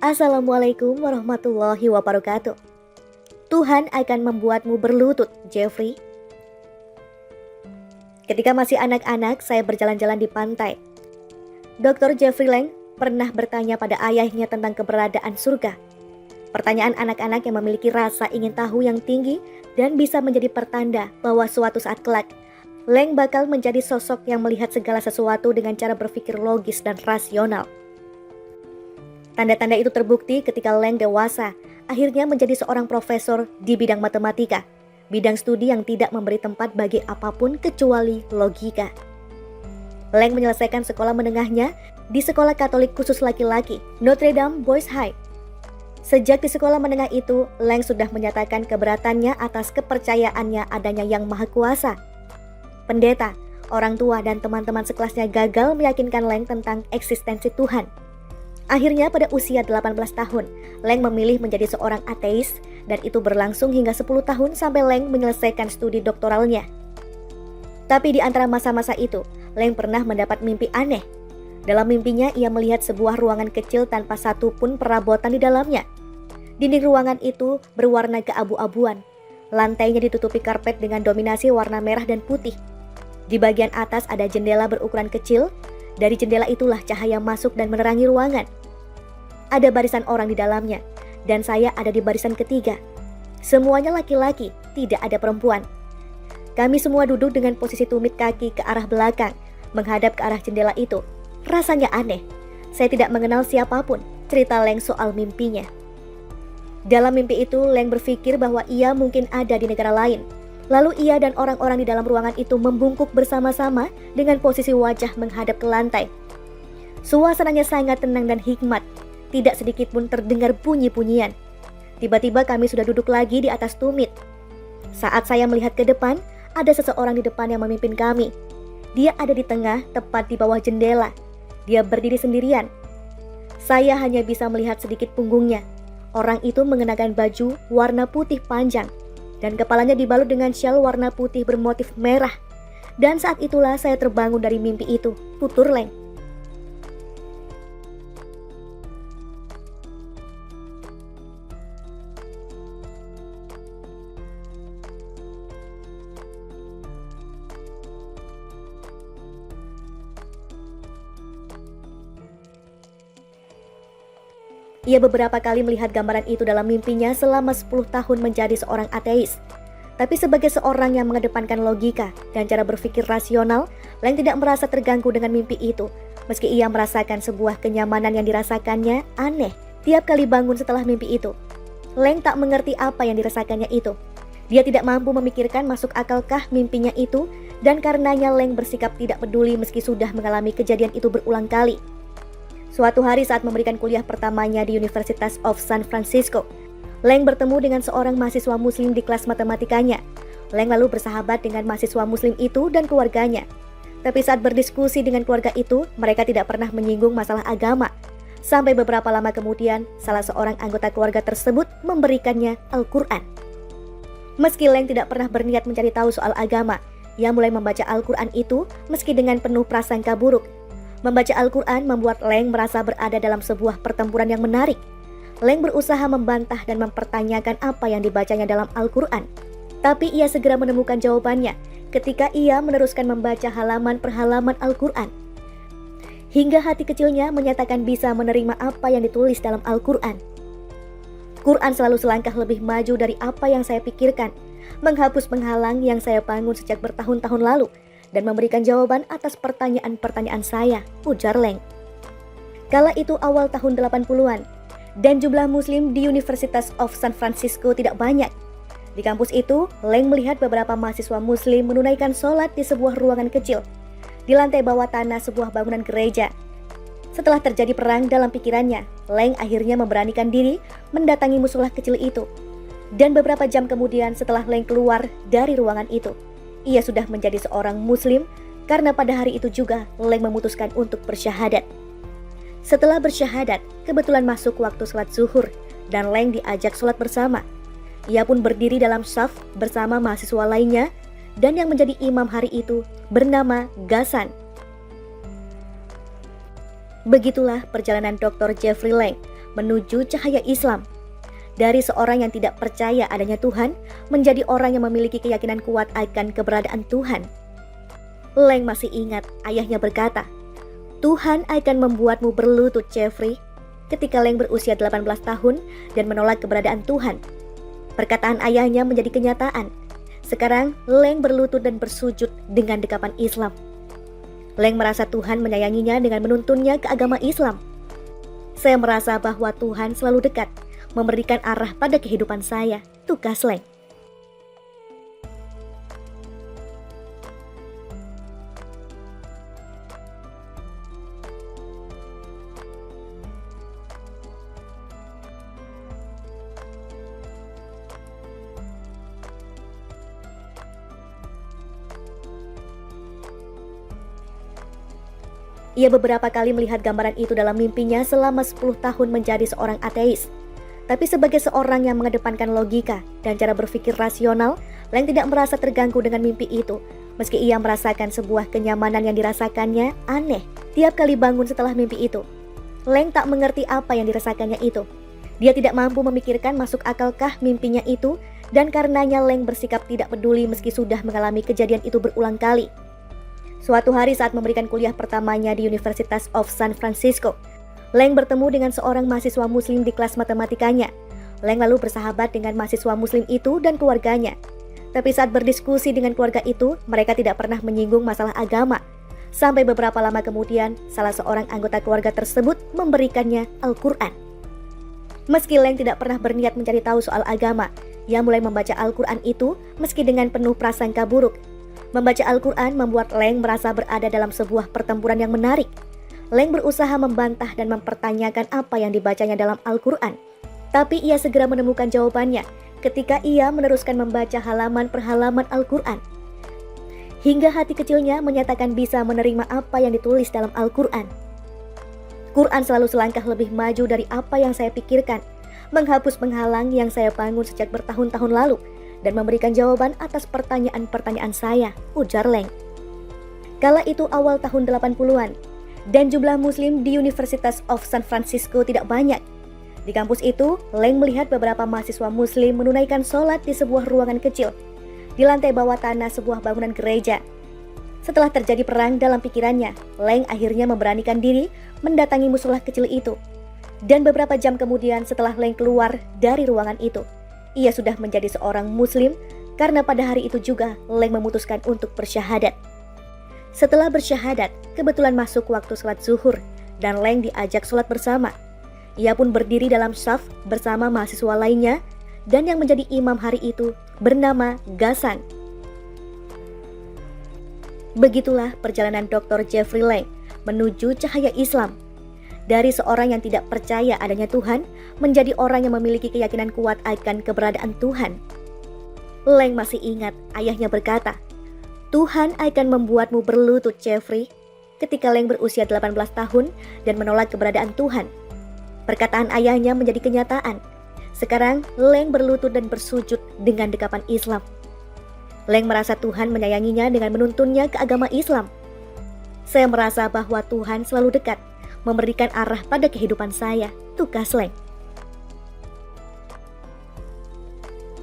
Assalamualaikum warahmatullahi wabarakatuh. Tuhan akan membuatmu berlutut, Jeffrey. Ketika masih anak-anak, saya berjalan-jalan di pantai. Dr. Jeffrey Lang pernah bertanya pada ayahnya tentang keberadaan surga. Pertanyaan anak-anak yang memiliki rasa ingin tahu yang tinggi dan bisa menjadi pertanda bahwa suatu saat kelak, Lang bakal menjadi sosok yang melihat segala sesuatu dengan cara berpikir logis dan rasional. Tanda-tanda itu terbukti ketika Lang dewasa, akhirnya menjadi seorang profesor di bidang matematika, bidang studi yang tidak memberi tempat bagi apapun kecuali logika. Lang menyelesaikan sekolah menengahnya di sekolah Katolik khusus laki-laki, Notre Dame Boys High. Sejak di sekolah menengah itu, Lang sudah menyatakan keberatannya atas kepercayaannya adanya Yang Maha Kuasa. Pendeta, orang tua, dan teman-teman sekelasnya gagal meyakinkan Lang tentang eksistensi Tuhan. Akhirnya pada usia 18 tahun, Lang memilih menjadi seorang ateis dan itu berlangsung hingga 10 tahun sampai Lang menyelesaikan studi doktoralnya. Tapi di antara masa-masa itu, Lang pernah mendapat mimpi aneh. Dalam mimpinya ia melihat sebuah ruangan kecil tanpa satu pun perabotan di dalamnya. Dinding ruangan itu berwarna keabu-abuan. Lantainya ditutupi karpet dengan dominasi warna merah dan putih. Di bagian atas ada jendela berukuran kecil. Dari jendela itulah cahaya masuk dan menerangi ruangan. Ada barisan orang di dalamnya, dan saya ada di barisan ketiga. Semuanya laki-laki, tidak ada perempuan. Kami semua duduk dengan posisi tumit kaki ke arah belakang, menghadap ke arah jendela itu. Rasanya aneh. Saya tidak mengenal siapapun, cerita Lang soal mimpinya. Dalam mimpi itu, Lang berpikir bahwa ia mungkin ada di negara lain. Lalu ia dan orang-orang di dalam ruangan itu membungkuk bersama-sama dengan posisi wajah menghadap ke lantai. Suasananya sangat tenang dan hikmat. Tidak sedikit pun terdengar bunyi-bunyian. Tiba-tiba kami sudah duduk lagi di atas tumit. Saat saya melihat ke depan, ada seseorang di depan yang memimpin kami. Dia ada di tengah, tepat di bawah jendela. Dia berdiri sendirian. Saya hanya bisa melihat sedikit punggungnya. Orang itu mengenakan baju warna putih panjang dan kepalanya dibalut dengan syal warna putih bermotif merah. Dan saat itulah saya terbangun dari mimpi itu, tutur Lang. Ia beberapa kali melihat gambaran itu dalam mimpinya selama 10 tahun menjadi seorang ateis. Tapi sebagai seorang yang mengedepankan logika dan cara berpikir rasional, Lang tidak merasa terganggu dengan mimpi itu. Meski ia merasakan sebuah kenyamanan yang dirasakannya aneh tiap kali bangun setelah mimpi itu. Lang tak mengerti apa yang dirasakannya itu. Dia tidak mampu memikirkan masuk akalkah mimpinya itu, dan karenanya Lang bersikap tidak peduli meski sudah mengalami kejadian itu berulang kali. Suatu hari saat memberikan kuliah pertamanya di University of San Francisco, Lang bertemu dengan seorang mahasiswa muslim di kelas matematikanya. Lang lalu bersahabat dengan mahasiswa muslim itu dan keluarganya. Tapi saat berdiskusi dengan keluarga itu, mereka tidak pernah menyinggung masalah agama. Sampai beberapa lama kemudian, salah seorang anggota keluarga tersebut memberikannya Al-Quran. Meski Lang tidak pernah berniat mencari tahu soal agama, ia mulai membaca Al-Quran itu meski dengan penuh prasangka buruk. Membaca Al-Quran membuat Lang merasa berada dalam sebuah pertempuran yang menarik. Lang berusaha membantah dan mempertanyakan apa yang dibacanya dalam Al-Quran. Tapi ia segera menemukan jawabannya ketika ia meneruskan membaca halaman per halaman Al-Quran. Hingga hati kecilnya menyatakan bisa menerima apa yang ditulis dalam Al-Quran. Quran selalu selangkah lebih maju dari apa yang saya pikirkan, menghapus penghalang yang saya bangun sejak bertahun-tahun lalu, dan memberikan jawaban atas pertanyaan-pertanyaan saya, ujar Lang. Kala itu awal tahun 80-an, dan jumlah muslim di University of San Francisco tidak banyak. Di kampus itu, Lang melihat beberapa mahasiswa muslim menunaikan sholat di sebuah ruangan kecil, di lantai bawah tanah sebuah bangunan gereja. Setelah terjadi perang dalam pikirannya, Lang akhirnya memberanikan diri mendatangi musola kecil itu. Dan beberapa jam kemudian setelah Lang keluar dari ruangan itu, ia sudah menjadi seorang muslim karena pada hari itu juga Lang memutuskan untuk bersyahadat. Setelah bersyahadat, kebetulan masuk waktu sholat zuhur dan Lang diajak sholat bersama. Ia pun berdiri dalam shaf bersama mahasiswa lainnya dan yang menjadi imam hari itu bernama Ghassan. Begitulah perjalanan Dr. Jeffrey Lang menuju cahaya Islam. Dari seorang yang tidak percaya adanya Tuhan, menjadi orang yang memiliki keyakinan kuat akan keberadaan Tuhan. Leng masih ingat ayahnya berkata, "Tuhan akan membuatmu berlutut, Jeffrey," ketika Leng berusia 18 tahun dan menolak keberadaan Tuhan. Perkataan ayahnya menjadi kenyataan. Sekarang Leng berlutut dan bersujud dengan dekapan Islam. Leng merasa Tuhan menyayanginya dengan menuntunnya ke agama Islam. "Saya merasa bahwa Tuhan selalu dekat, memberikan arah pada kehidupan saya," tukas Leng. Ia beberapa kali melihat gambaran itu dalam mimpinya selama 10 tahun menjadi seorang ateis. Tapi sebagai seorang yang mengedepankan logika dan cara berpikir rasional, Leng tidak merasa terganggu dengan mimpi itu. Meski ia merasakan sebuah kenyamanan yang dirasakannya aneh tiap kali bangun setelah mimpi itu. Leng tak mengerti apa yang dirasakannya itu. Dia tidak mampu memikirkan masuk akalkah mimpinya itu, dan karenanya Leng bersikap tidak peduli meski sudah mengalami kejadian itu berulang kali. Suatu hari saat memberikan kuliah pertamanya di University of San Francisco, Leng bertemu dengan seorang mahasiswa muslim di kelas matematikanya. Leng lalu bersahabat dengan mahasiswa muslim itu dan keluarganya. Tapi saat berdiskusi dengan keluarga itu, mereka tidak pernah menyinggung masalah agama. Sampai beberapa lama kemudian, salah seorang anggota keluarga tersebut memberikannya Al-Quran. Meski Leng tidak pernah berniat mencari tahu soal agama, ia mulai membaca Al-Quran itu meski dengan penuh prasangka buruk. Membaca Al-Quran membuat Leng merasa berada dalam sebuah pertempuran yang menarik. Leng berusaha membantah dan mempertanyakan apa yang dibacanya dalam Al-Quran. Tapi ia segera menemukan jawabannya ketika ia meneruskan membaca halaman per halaman Al-Quran. Hingga hati kecilnya menyatakan bisa menerima apa yang ditulis dalam Al-Quran. Quran selalu selangkah lebih maju dari apa yang saya pikirkan, menghapus penghalang yang saya bangun sejak bertahun-tahun lalu, dan memberikan jawaban atas pertanyaan-pertanyaan saya, ujar Leng. Kala itu awal tahun 80-an, dan jumlah muslim di University of San Francisco tidak banyak. Di kampus itu, Leng melihat beberapa mahasiswa muslim menunaikan sholat di sebuah ruangan kecil, di lantai bawah tanah sebuah bangunan gereja. Setelah terjadi perang dalam pikirannya, Leng akhirnya memberanikan diri mendatangi musola kecil itu. Dan beberapa jam kemudian setelah Leng keluar dari ruangan itu, ia sudah menjadi seorang muslim karena pada hari itu juga Leng memutuskan untuk bersyahadat. Setelah bersyahadat, kebetulan masuk waktu sholat zuhur dan Leng diajak sholat bersama. Ia pun berdiri dalam shaf bersama mahasiswa lainnya dan yang menjadi imam hari itu bernama Ghassan. Begitulah perjalanan Dr. Jeffrey Leng menuju cahaya Islam. Dari seorang yang tidak percaya adanya Tuhan, menjadi orang yang memiliki keyakinan kuat akan keberadaan Tuhan. Leng masih ingat ayahnya berkata, "Tuhan akan membuatmu berlutut, Jeffrey," ketika Leng berusia 18 tahun dan menolak keberadaan Tuhan. Perkataan ayahnya menjadi kenyataan. Sekarang Leng berlutut dan bersujud dengan dekapan Islam. Leng merasa Tuhan menyayanginya dengan menuntunnya ke agama Islam. "Saya merasa bahwa Tuhan selalu dekat, memberikan arah pada kehidupan saya," tukas Leng.